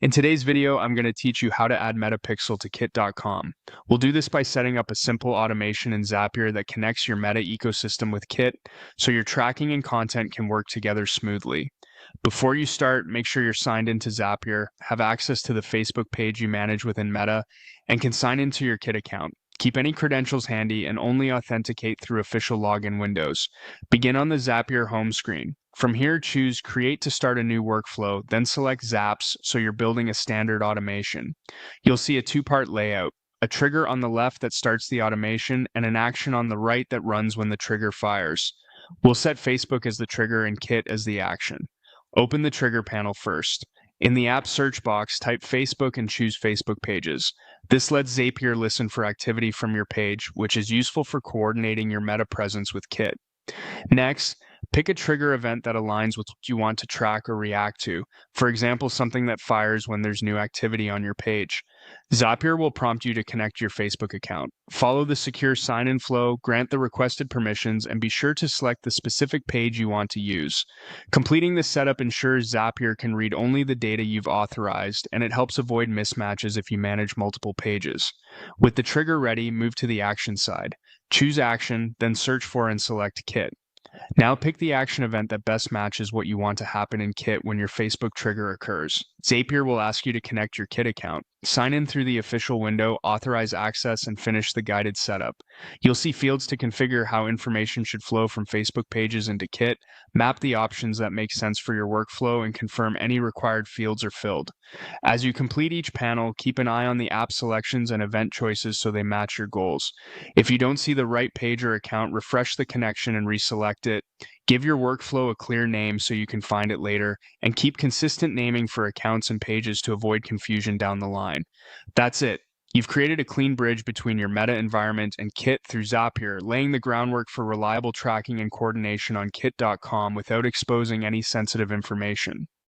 In today's video, I'm going to teach you how to add Metapixel to Kit.com. We'll do this by setting up a simple automation in Zapier that connects your Meta ecosystem with Kit so your tracking and content can work together smoothly. Before you start, make sure you're signed into Zapier, have access to the Facebook page you manage within Meta, and can sign into your Kit account. Keep any credentials handy and only authenticate through official login windows. Begin on the Zapier home screen. From here, choose Create to start a new workflow, then select Zaps so you're building a standard automation. You'll see a two-part layout, a trigger on the left that starts the automation, and an action on the right that runs when the trigger fires. We'll set Facebook as the trigger and Kit as the action. Open the trigger panel first. In the app search box, type Facebook and choose Facebook Pages. This lets Zapier listen for activity from your page, which is useful for coordinating your Meta presence with Kit. Next, pick a trigger event that aligns with what you want to track or react to. For example, something that fires when there's new activity on your page. Zapier will prompt you to connect your Facebook account. Follow the secure sign-in flow, grant the requested permissions, and be sure to select the specific page you want to use. Completing this setup ensures Zapier can read only the data you've authorized, and it helps avoid mismatches if you manage multiple pages. With the trigger ready, move to the action side. Choose Action, then search for and select Kit. Now pick the action event that best matches what you want to happen in Kit when your Facebook trigger occurs. Zapier will ask you to connect your Kit account. Sign in through the official window, authorize access, and finish the guided setup. You'll see fields to configure how information should flow from Facebook pages into Kit, map the options that make sense for your workflow, and confirm any required fields are filled. As you complete each panel, keep an eye on the app selections and event choices so they match your goals. If you don't see the right page or account, refresh the connection and reselect it. Give your workflow a clear name so you can find it later, and keep consistent naming for accounts and pages to avoid confusion down the line. That's it. You've created a clean bridge between your Meta environment and Kit through Zapier, laying the groundwork for reliable tracking and coordination on Kit.com without exposing any sensitive information.